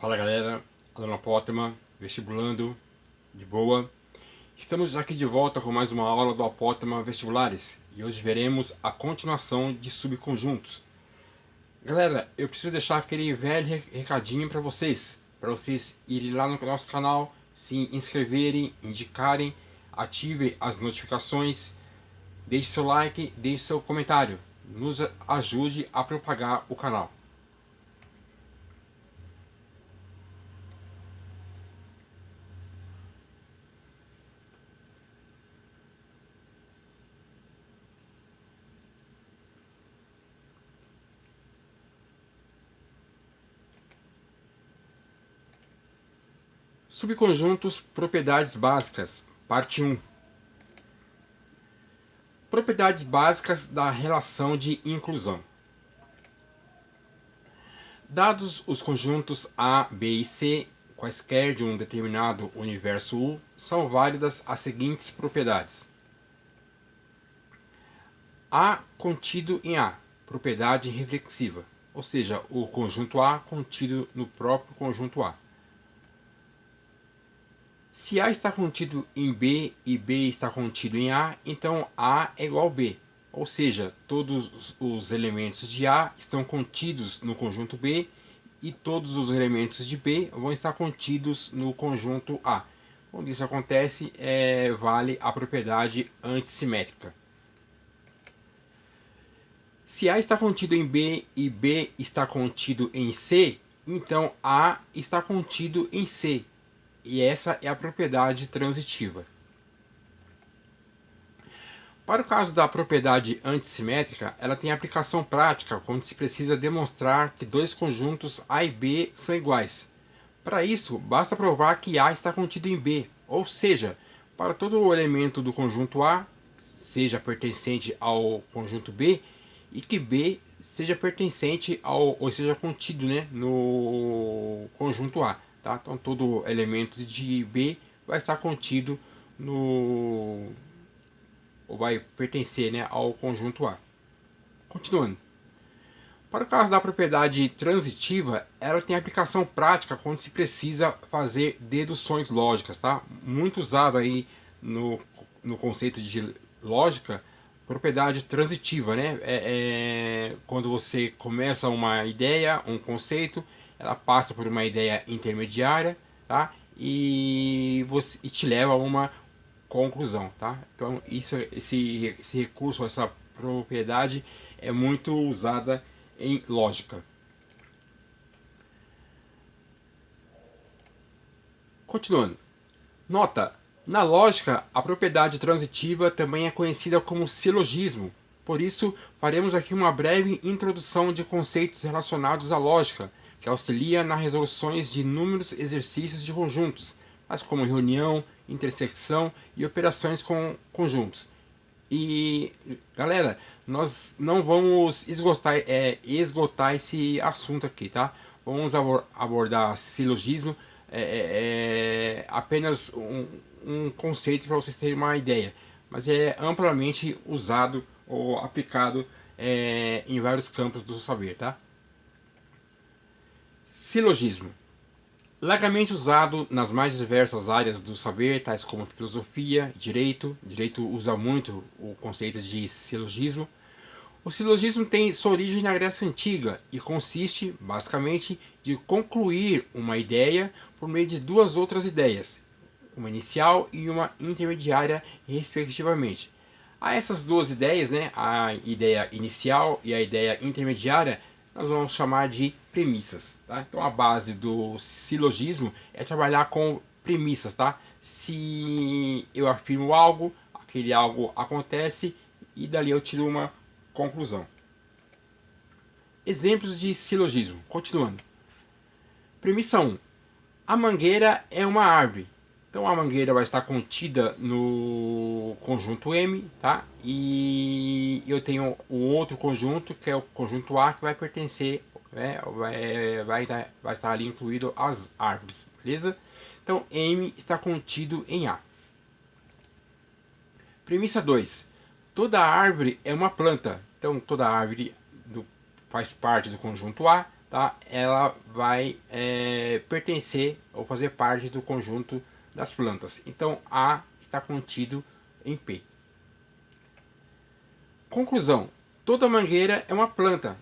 Fala galera, Alana Potterman, vestibulando, de boa. Estamos aqui de volta com mais uma aula do Apótema Vestibulares e hoje veremos a continuação de subconjuntos. Galera, eu preciso deixar aquele velho recadinho para vocês irem lá no nosso canal, se inscreverem, indicarem, ativem as notificações, deixe seu like, deixe seu comentário, nos ajude a propagar o canal. Subconjuntos, propriedades básicas, parte 1. Propriedades básicas da relação de inclusão. Dados os conjuntos A, B e C, quaisquer de um determinado universo U, são válidas as seguintes propriedades. A contido em A, propriedade reflexiva, ou seja, o conjunto A contido no próprio conjunto A. Se A está contido em B e B está contido em A, então A é igual a B. Ou seja, todos os elementos de A estão contidos no conjunto B e todos os elementos de B vão estar contidos no conjunto A. Quando isso acontece, vale a propriedade antissimétrica. Se A está contido em B e B está contido em C, então A está contido em C. E essa é a propriedade transitiva. Para o caso da propriedade antissimétrica, ela tem aplicação prática quando se precisa demonstrar que dois conjuntos A e B são iguais. Para isso, basta provar que A está contido em B, ou seja, para todo o elemento do conjunto A seja pertencente ao conjunto B e que B seja pertencente ou seja contido, no conjunto A. Tá? Então todo elemento de B vai estar contido ou vai pertencer, ao conjunto A. Continuando. Para o caso da propriedade transitiva, ela tem aplicação prática quando se precisa fazer deduções lógicas, tá? Muito usado aí no conceito de lógica, propriedade transitiva, quando você começa uma ideia, um conceito, ela passa por uma ideia intermediária, tá? E te leva a uma conclusão, tá? Então esse recurso, essa propriedade é muito usada em lógica. Continuando. Nota: na lógica, a propriedade transitiva também é conhecida como silogismo. Por isso, faremos aqui uma breve introdução de conceitos relacionados à lógica, que auxilia nas resoluções de inúmeros exercícios de conjuntos, tais como reunião, intersecção e operações com conjuntos. E, galera, nós não vamos esgotar esse assunto aqui, tá? Vamos abordar silogismo, apenas um conceito para vocês terem uma ideia, mas é amplamente usado ou aplicado em vários campos do saber, tá? Silogismo. Largamente usado nas mais diversas áreas do saber, tais como filosofia, direito. Direito usa muito o conceito de silogismo. O silogismo tem sua origem na Grécia Antiga e consiste, basicamente, de concluir uma ideia por meio de duas outras ideias, uma inicial e uma intermediária, respectivamente. A essas duas ideias, a ideia inicial e a ideia intermediária, nós vamos chamar de premissas. Tá? Então a base do silogismo é trabalhar com premissas. Tá? Se eu afirmo algo, aquele algo acontece e dali eu tiro uma conclusão. Exemplos de silogismo. Continuando. Premissa 1. A mangueira é uma árvore. Então a mangueira vai estar contida no conjunto M, tá? E eu tenho o outro conjunto, que é o conjunto A, que vai pertencer, vai estar ali incluído as árvores, beleza? Então M está contido em A. Premissa 2. Toda árvore é uma planta. Então toda árvore faz parte do conjunto A, tá? Ela vai pertencer ou fazer parte do conjunto das plantas. Então A está contido em P. Conclusão: toda mangueira é uma planta.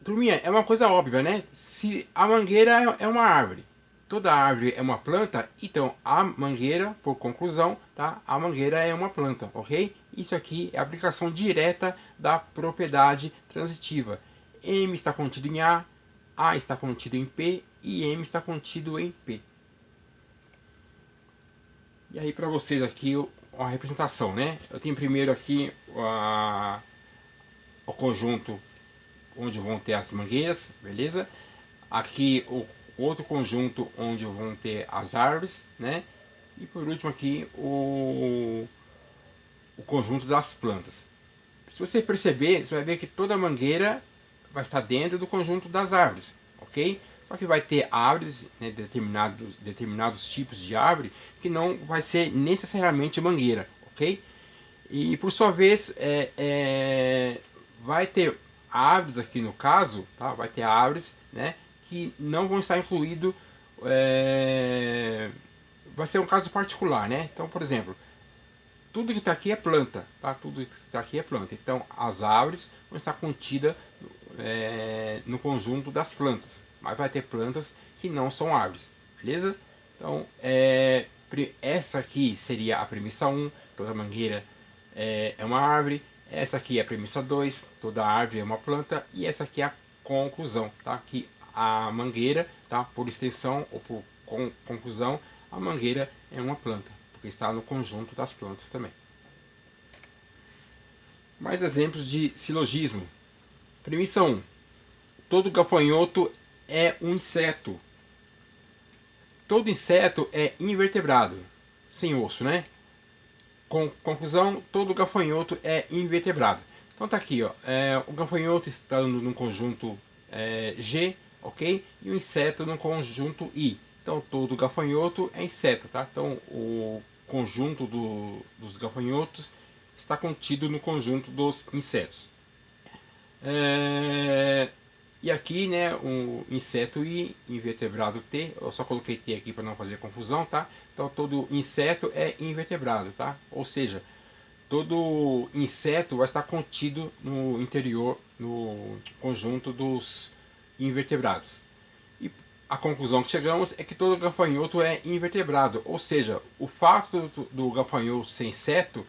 Turminha, é uma coisa óbvia, né? Se a mangueira é uma árvore, toda árvore é uma planta, então a mangueira, por conclusão, tá? A mangueira é uma planta, ok? Isso aqui é a aplicação direta da propriedade transitiva. M está contido em A está contido em P e M está contido em P. E aí para vocês aqui a representação, né? Eu tenho primeiro aqui o conjunto onde vão ter as mangueiras, beleza? Aqui o outro conjunto onde vão ter as árvores, né? E por último aqui o conjunto das plantas. Se você perceber, você vai ver que toda mangueira vai estar dentro do conjunto das árvores, ok? Só que vai ter árvores, né, determinados tipos de árvore, que não vai ser necessariamente mangueira, ok? E por sua vez, vai ter árvores aqui no caso, tá? Vai ter árvores, né, que não vão estar incluídos. Vai ser um caso particular, né? Então, por exemplo, tudo que está aqui é planta, tá? Tudo que está aqui é planta. Então, as árvores vão estar contidas no conjunto das plantas, mas vai ter plantas que não são árvores, beleza? Então, essa aqui seria a premissa 1, toda mangueira é uma árvore. Essa aqui é a premissa 2, toda árvore é uma planta. E essa aqui é a conclusão, tá? Que a mangueira, tá? Por extensão ou por conclusão, a mangueira é uma planta, porque está no conjunto das plantas também. Mais exemplos de silogismo. Premissa 1. Todo gafanhoto é um inseto. Todo inseto é invertebrado, sem osso, né? Conclusão, todo gafanhoto é invertebrado. Então tá aqui, ó, o gafanhoto está no conjunto G, ok? E o inseto no conjunto I. Então todo gafanhoto é inseto, tá? Então o conjunto dos gafanhotos está contido no conjunto dos insetos. E aqui, né, o inseto I, invertebrado T, eu só coloquei T aqui para não fazer confusão, tá? Então todo inseto é invertebrado, tá? Ou seja, todo inseto vai estar contido no interior, no conjunto dos invertebrados. E a conclusão que chegamos é que todo gafanhoto é invertebrado, ou seja, o fato do gafanhoto ser inseto,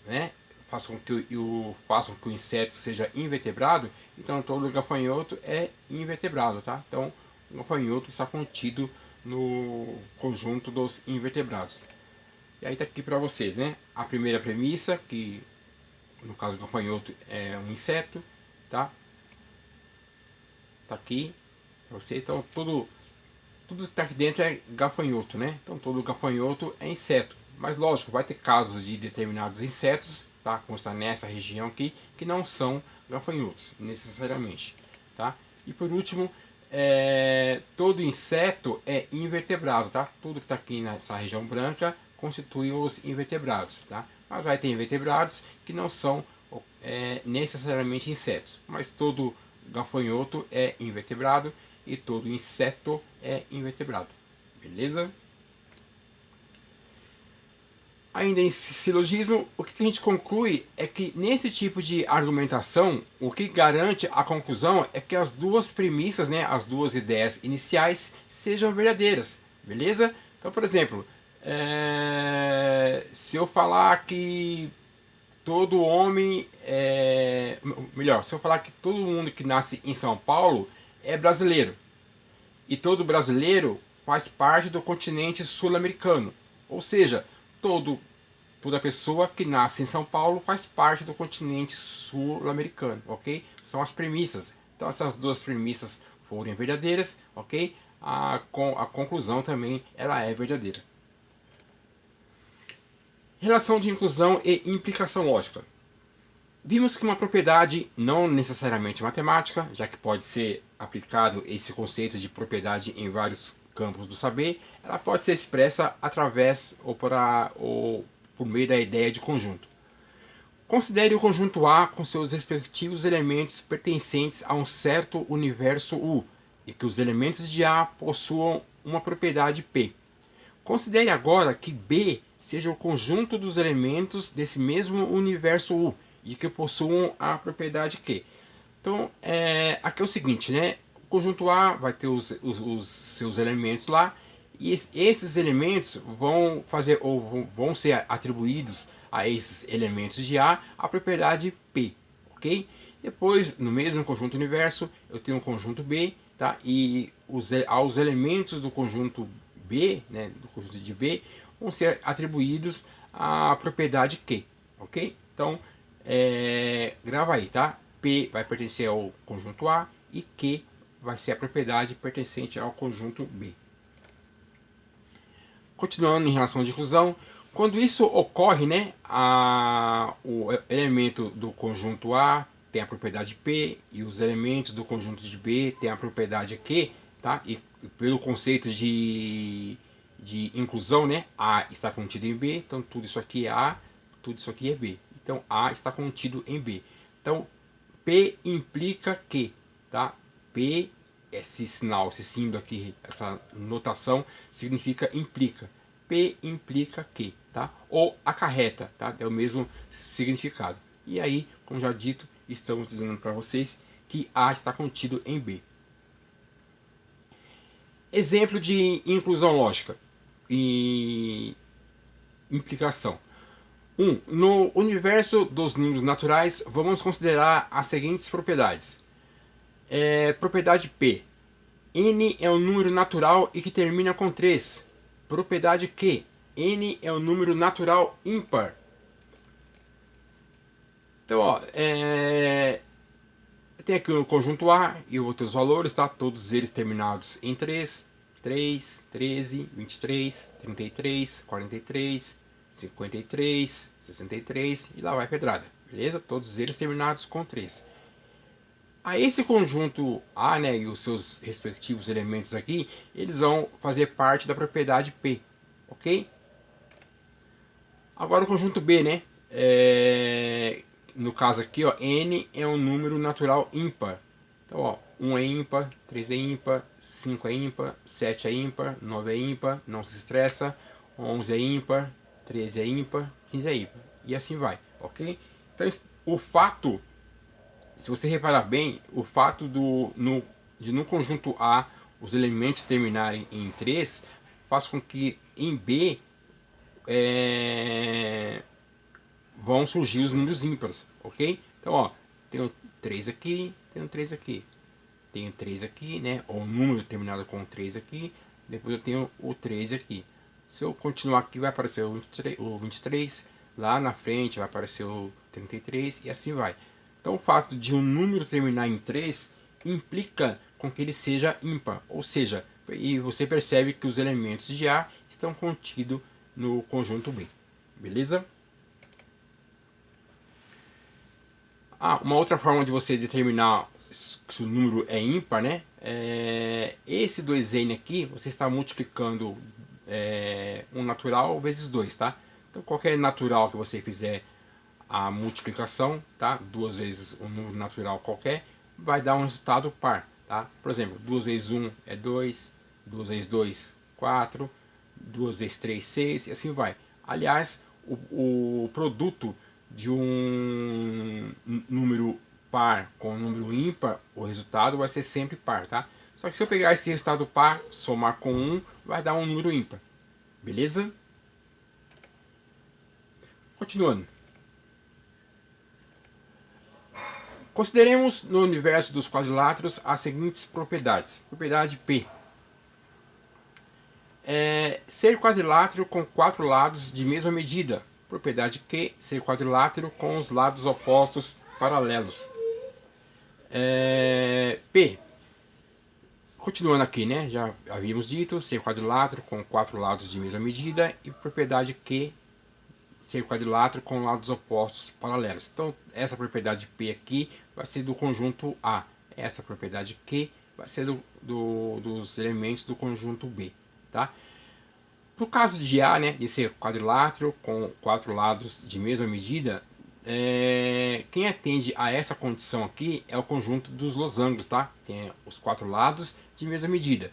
né, faça com que o inseto seja invertebrado, então todo gafanhoto é invertebrado, tá? Então o gafanhoto está contido no conjunto dos invertebrados. E aí tá aqui para vocês, né? A primeira premissa, que no caso do gafanhoto é um inseto, tá? Tá aqui para você. Então tudo que está aqui dentro é gafanhoto, né? Então todo gafanhoto é inseto. Mas lógico, vai ter casos de determinados insetos, tá? Como está nessa região aqui, que não são gafanhotos, necessariamente, tá? E por último, todo inseto é invertebrado, tá? Tudo que está aqui nessa região branca constitui os invertebrados, tá? Mas vai ter invertebrados que não são necessariamente insetos, mas todo gafanhoto é invertebrado e todo inseto é invertebrado, beleza? Ainda em silogismo, o que a gente conclui é que nesse tipo de argumentação, o que garante a conclusão é que as duas premissas, né, as duas ideias iniciais, sejam verdadeiras, beleza? Então, por exemplo, se eu falar que todo homem melhor, se eu falar que todo mundo que nasce em São Paulo é brasileiro, e todo brasileiro faz parte do continente sul-americano, ou seja, toda pessoa que nasce em São Paulo faz parte do continente sul-americano, ok? São as premissas. Então, se as duas premissas forem verdadeiras, ok? A conclusão também ela é verdadeira. Relação de inclusão e implicação lógica. Vimos que uma propriedade, não necessariamente matemática, já que pode ser aplicado esse conceito de propriedade em vários campos do saber, ela pode ser expressa através ou por meio da ideia de conjunto. Considere o conjunto A com seus respectivos elementos pertencentes a um certo universo U e que os elementos de A possuam uma propriedade P. Considere agora que B seja o conjunto dos elementos desse mesmo universo U e que possuam a propriedade Q. Então, aqui é o seguinte, né? O conjunto A vai ter os seus elementos lá e esses elementos vão fazer ou vão ser atribuídos a esses elementos de a propriedade P, ok? Depois, no mesmo conjunto universo, eu tenho um conjunto B, tá? E aos elementos do conjunto B, né, do conjunto de B, vão ser atribuídos a propriedade Q, ok? Então, grava aí, tá? P vai pertencer ao conjunto A e Q vai ser a propriedade pertencente ao conjunto B. Continuando em relação à difusão, quando isso ocorre, né, o elemento do conjunto A tem a propriedade P e os elementos do conjunto de B têm a propriedade Q, tá? E pelo conceito de inclusão, né, A está contido em B, então tudo isso aqui é A, tudo isso aqui é B. Então A está contido em B. Então P implica que, tá? P, esse sinal, esse símbolo aqui, essa notação significa implica. P implica que, tá? Ou acarreta, tá? É o mesmo significado. E aí, como já dito, estamos dizendo para vocês que A está contido em B. Exemplo de inclusão lógica e implicação. No universo dos números naturais, vamos considerar as seguintes propriedades. Propriedade P. N é um número natural e que termina com 3. Propriedade Q. N é um número natural ímpar. Então, ó, tem aqui o conjunto A e outros valores, tá? Todos eles terminados em 3. 3, 13, 23, 33, 43, 53, 63 e lá vai pedrada, beleza? Todos eles terminados com 3. A esse conjunto A, né, e os seus respectivos elementos aqui, eles vão fazer parte da propriedade P, ok? Agora o conjunto B, né? No caso aqui, ó, N é um número natural ímpar. Então, ó, 1 é ímpar, 3 é ímpar, 5 é ímpar, 7 é ímpar, 9 é ímpar, não se estressa, 11 é ímpar, 13 é ímpar, 15 é ímpar. E assim vai, ok? Então, o fato, se você reparar bem, o fato de no conjunto A os elementos terminarem em 3 faz com que em B vão surgir os números ímpares, ok? Então, ó, tenho 3 aqui, tenho 3 aqui, tenho 3 aqui, né? Ou um número terminado com 3 aqui, depois eu tenho o 3 aqui. Se eu continuar aqui, vai aparecer o 23, lá na frente vai aparecer o 33 e assim vai. Então, o fato de um número terminar em 3 implica com que ele seja ímpar, ou seja, e você percebe que os elementos de A estão contidos no conjunto B, beleza? Uma outra forma de você determinar se o número é ímpar, né? Esse 2n aqui, você está multiplicando um natural vezes 2, tá? Então, qualquer natural que você fizer a multiplicação, tá? 2 vezes um número natural qualquer, vai dar um resultado par, tá? Por exemplo, 2 vezes 1 é 2, 2 vezes 2, 4, 2 vezes 3, 6 e assim vai. Aliás, o produto de um número par com um número ímpar, o resultado vai ser sempre par, tá? Só que se eu pegar esse resultado par, somar com 1, vai dar um número ímpar. Beleza? Continuando. Consideremos no universo dos quadriláteros as seguintes propriedades. Propriedade P. Ser quadrilátero com 4 lados de mesma medida. Propriedade Q. Ser quadrilátero com os lados opostos paralelos. P. Continuando aqui, né? Já havíamos dito, ser quadrilátero com 4 lados de mesma medida. E propriedade Q. Ser quadrilátero com lados opostos paralelos. Então, essa propriedade P aqui vai ser do conjunto A. Essa propriedade Q vai ser dos elementos do conjunto B, tá? No caso de A, né, de ser quadrilátero com 4 lados de mesma medida, quem atende a essa condição aqui é o conjunto dos losangos, tá? Tem os quatro lados de mesma medida.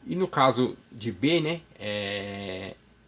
E no caso de B, né,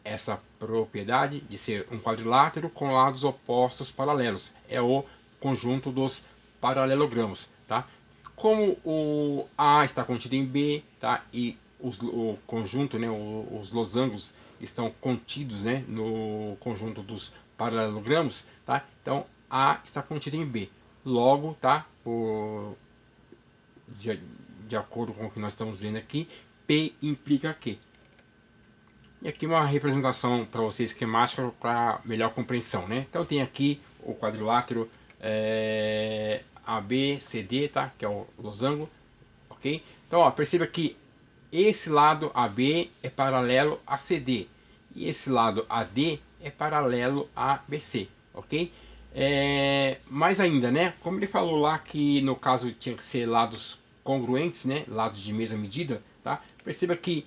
essa propriedade de ser um quadrilátero com lados opostos paralelos. É o conjunto dos paralelogramos, tá? Como o A está contido em B, tá? E o conjunto, né, os losangos estão contidos, né, no conjunto dos paralelogramos, tá? Então A está contido em B. Logo, tá? De acordo com o que nós estamos vendo aqui, P implica Q. E aqui uma representação para você esquemática para melhor compreensão, né? Então tem aqui o quadrilátero ABCD, tá? Que é o losango, ok? Então, ó, perceba que esse lado AB é paralelo a CD e esse lado AD é paralelo a BC, ok? Mais ainda, né? Como ele falou lá que no caso tinha que ser lados congruentes, né? Lados de mesma medida, tá? Perceba que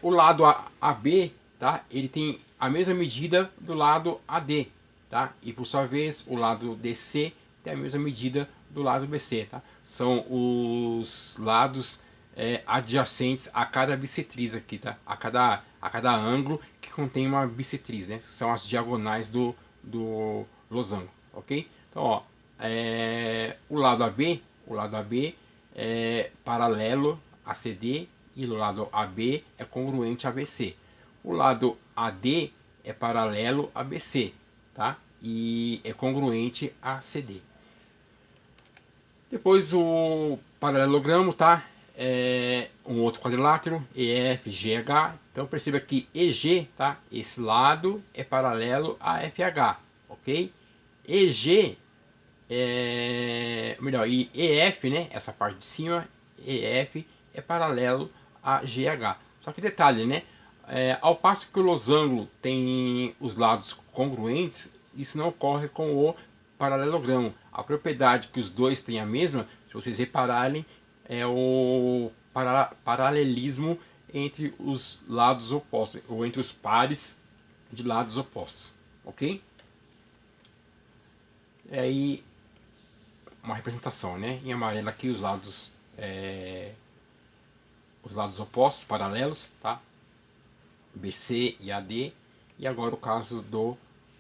o lado AB, tá? Ele tem a mesma medida do lado AD, tá? E por sua vez o lado DC tem a mesma medida do lado BC, tá? São os lados adjacentes a cada bissetriz aqui, tá? A cada ângulo que contém uma bissetriz, né? São as diagonais do losango, ok? Então, ó, o lado AB é paralelo a CD e o lado AB é congruente a BC. O lado AD é paralelo a BC, tá? E é congruente a CD. Depois o paralelogramo, tá? Um outro quadrilátero, EF, GH. Então perceba que EG, tá? Esse lado é paralelo a FH, ok? EG melhor, e EF, né? Essa parte de cima, EF é paralelo a GH. Só que detalhe, né? Ao passo que o losango tem os lados congruentes, isso não ocorre com o paralelogramo. A propriedade que os dois têm a mesma, se vocês repararem, é o paralelismo entre os lados opostos, ou entre os pares de lados opostos, ok? Aí uma representação, né? Em amarelo aqui os lados opostos, paralelos, tá? BC e AD. E agora o caso do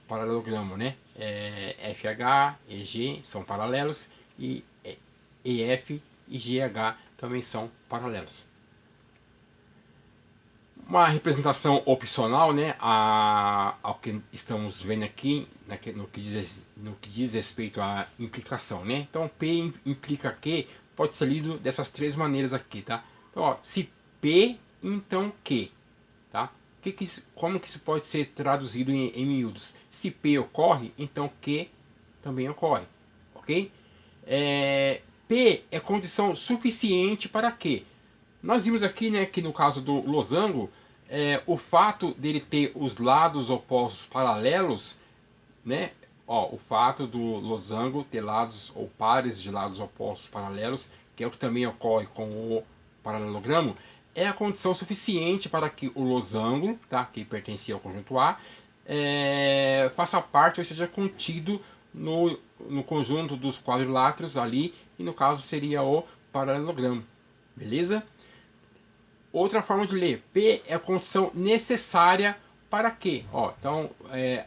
paralelogramo, né? FH, EG são paralelos e EF e GH também são paralelos. Uma representação opcional, né, ao que estamos vendo aqui, no que diz respeito à implicação, né? Então, P implica Q pode ser lido dessas três maneiras aqui, tá? Então, ó, se P, então Q, tá? Como que isso pode ser traduzido em miúdos? Se P ocorre, então Q também ocorre, ok? P é condição suficiente para Q. Nós vimos aqui, né, que no caso do losango, o fato dele ter os lados opostos paralelos, né, ó, o fato do losango ter lados ou pares de lados opostos paralelos, que é o que também ocorre com o paralelogramo, é a condição suficiente para que o losango, tá, que pertencia ao conjunto A, faça parte ou seja contido no conjunto dos quadriláteros ali, e no caso seria o paralelogramo, beleza? Outra forma de ler, P é a condição necessária para quê? Ó, então,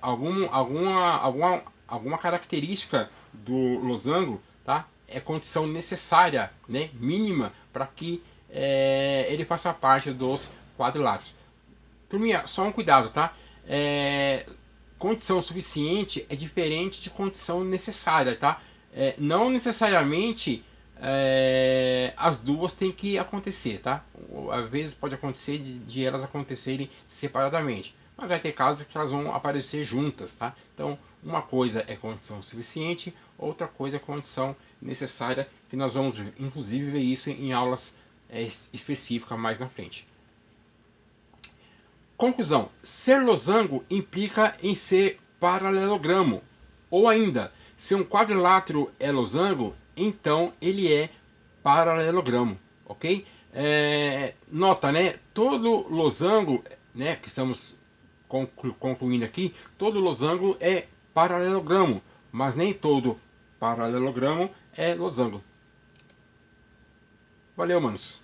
alguma característica do losango, tá? É condição necessária, né? Mínima, para que ele faça parte dos quadriláteros. Turminha, só um cuidado, tá? Condição suficiente é diferente de condição necessária, tá? Não necessariamente as duas têm que acontecer, tá? Às vezes pode acontecer de elas acontecerem separadamente, mas vai ter casos que elas vão aparecer juntas, tá? Então, uma coisa é condição suficiente, outra coisa é condição necessária, que nós vamos inclusive ver isso em aulas específicas mais na frente. Conclusão: ser losango implica em ser paralelogramo, ou ainda, se um quadrilátero é losango, então ele é paralelogramo, ok? Nota, né? Todo losango, né? Que estamos concluindo aqui, todo losango é paralelogramo. mas nem todo paralelogramo é losango. Valeu, manos!